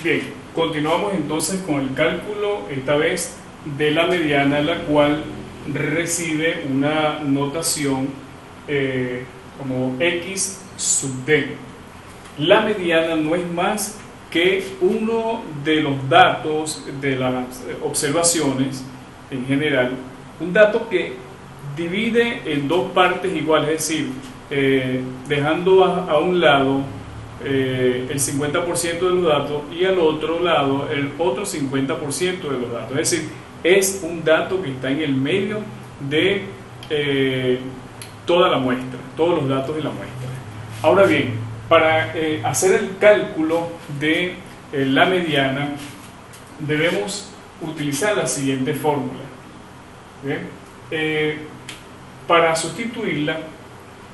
Bien, continuamos entonces con el cálculo, esta vez de la mediana, la cual recibe una notación como x sub d. La mediana no es más que uno de los datos de las observaciones en general, un dato que divide en dos partes iguales, es decir, dejando a un lado el 50% de los datos y al otro lado el otro 50% de los datos. Es decir, es un dato que está en el medio de toda la muestra, todos los datos de la muestra. Ahora bien, para hacer el cálculo de la mediana debemos utilizar la siguiente fórmula. Para sustituirla,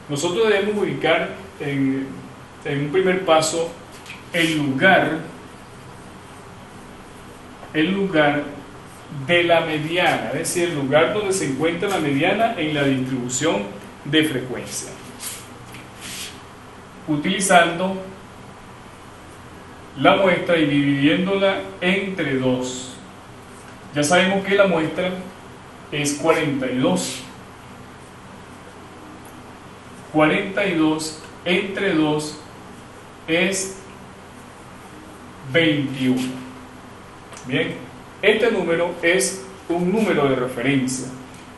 nosotros debemos ubicar en un primer paso el lugar de la mediana, es decir, el lugar donde se encuentra la mediana en la distribución de frecuencia, utilizando la muestra y dividiéndola entre 2. Ya sabemos que la muestra es 42. 42 entre 2 es 21. Bien, este número es un número de referencia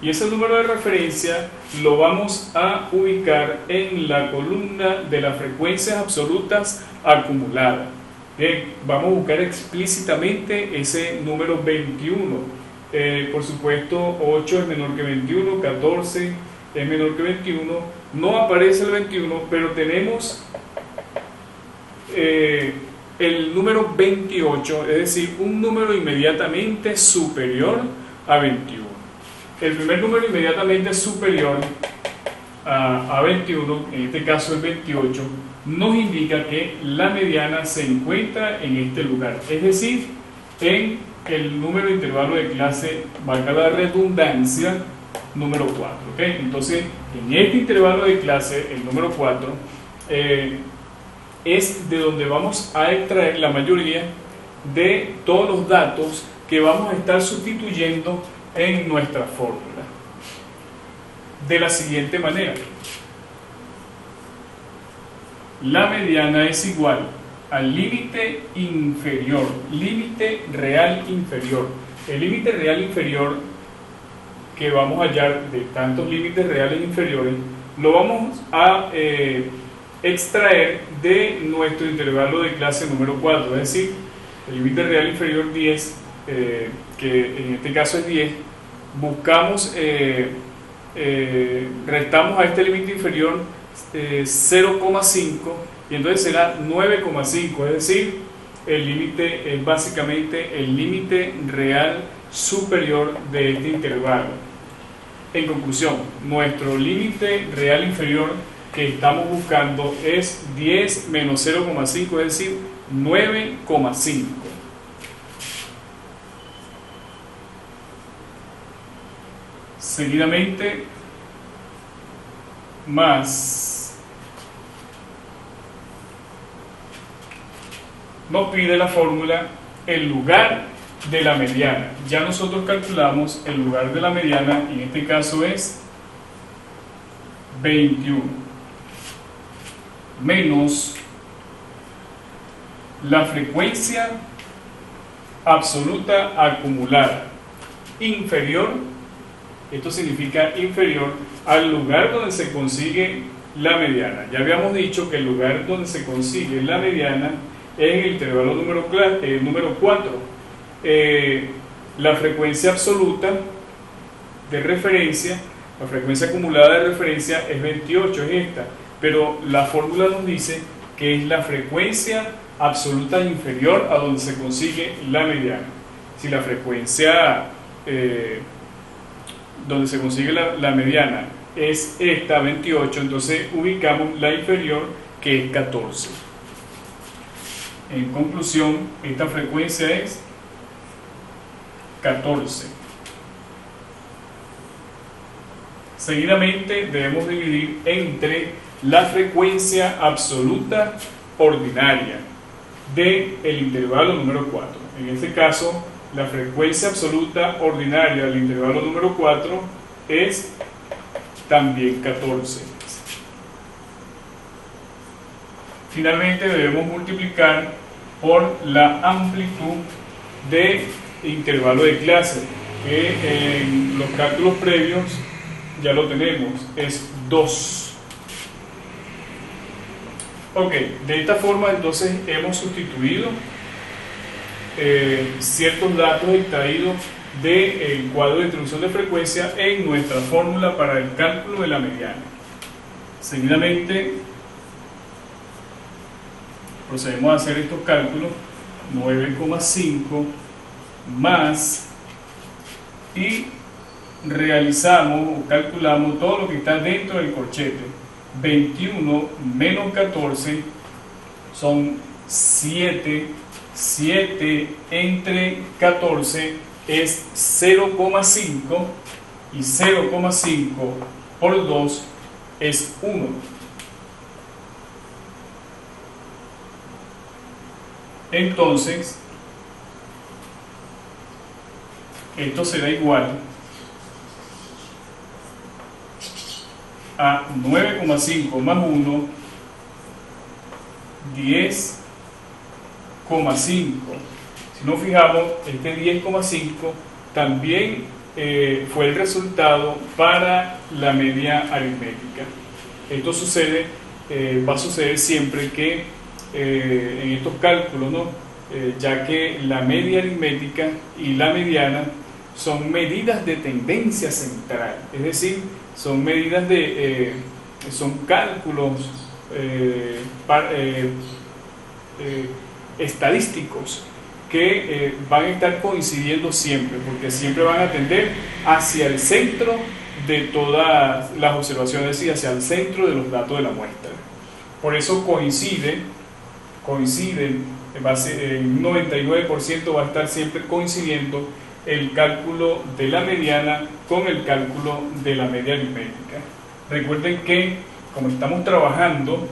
y ese número de referencia lo vamos a ubicar en la columna de las frecuencias absolutas acumuladas. Bien, vamos a buscar explícitamente ese número 21. Por supuesto, 8 es menor que 21, 14 es menor que 21, no aparece el 21, pero tenemos el número 28, es decir, un número inmediatamente superior a 21. El primer número inmediatamente superior a 21, en este caso el 28, nos indica que la mediana se encuentra en este lugar, es decir, en el número de intervalo de clase, valga la redundancia, número 4. ¿Okay? Entonces, en este intervalo de clase, el número 4, es de donde vamos a extraer la mayoría de todos los datos que vamos a estar sustituyendo en nuestra fórmula. De la siguiente manera: la mediana es igual al límite inferior, límite real inferior. El límite real inferior que vamos a hallar de tantos límites reales inferiores, lo vamos a extraer de nuestro intervalo de clase número 4, es decir, el límite real inferior 10, que en este caso es 10, buscamos, restamos a este límite inferior 0,5 y entonces será 9,5, es decir, el límite es básicamente el límite real superior de este intervalo. En conclusión, nuestro límite real inferior que estamos buscando es 10 menos 0,5, es decir, 9,5. Seguidamente, más nos pide la fórmula el lugar de la mediana. Ya nosotros calculamos el lugar de la mediana y en este caso es 21 menos la frecuencia absoluta acumulada inferior, esto significa inferior al lugar donde se consigue la mediana. Ya habíamos dicho que el lugar donde se consigue la mediana es en el intervalo número 4. La frecuencia absoluta de referencia, la frecuencia acumulada de referencia es 28, es esta, pero la fórmula nos dice que es la frecuencia absoluta inferior a donde se consigue la mediana. Si la frecuencia donde se consigue la mediana es esta, 28, entonces ubicamos la inferior, que es 14. En conclusión, esta frecuencia es 14. Seguidamente debemos dividir entre la frecuencia absoluta ordinaria. del intervalo número 4. En este caso, la frecuencia absoluta ordinaria del intervalo número 4 es también 14. Finalmente debemos multiplicar por la amplitud de intervalo de clase, que en los cálculos previos ya lo tenemos, es 2. Ok, de esta forma entonces hemos sustituido ciertos datos extraídos del cuadro de distribución de frecuencia en nuestra fórmula para el cálculo de la mediana. Seguidamente procedemos a hacer estos cálculos: 9,5 más, y realizamos o calculamos todo lo que está dentro del corchete. 21 menos 14 son 7. 7 entre 14 es 0,5, y 0,5 por 2 es 1. Entonces, esto será igual a 9,5 más 1, 10,5. Si nos fijamos, este 10,5 también fue el resultado para la media aritmética. Esto sucede, va a suceder siempre que en estos cálculos, ¿no? Ya que la media aritmética y la mediana son medidas de tendencia central, es decir, son medidas son cálculos estadísticos que van a estar coincidiendo siempre, porque siempre van a tender hacia el centro de todas las observaciones, es decir, hacia el centro de los datos de la muestra. Por eso coinciden, en un 99% va a estar siempre coincidiendo el cálculo de la mediana con el cálculo de la media aritmética. Recuerden que, como estamos trabajando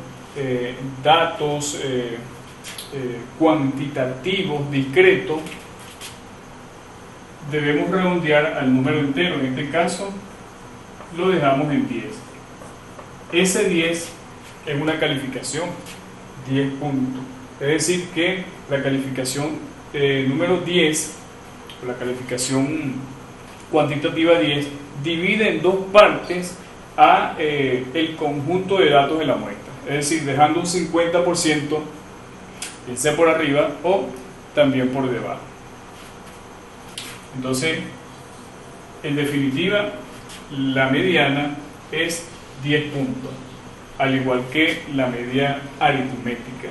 datos cuantitativos discretos, debemos redondear al número entero. En este caso lo dejamos en 10. Ese 10 es una calificación, 10 puntos. Es decir que la calificación número 10, la calificación cuantitativa 10, divide en dos partes a el conjunto de datos de la muestra, es decir, dejando un 50%, ya sea por arriba o también por debajo. Entonces, en definitiva, la mediana es 10 puntos, al igual que la media aritmética.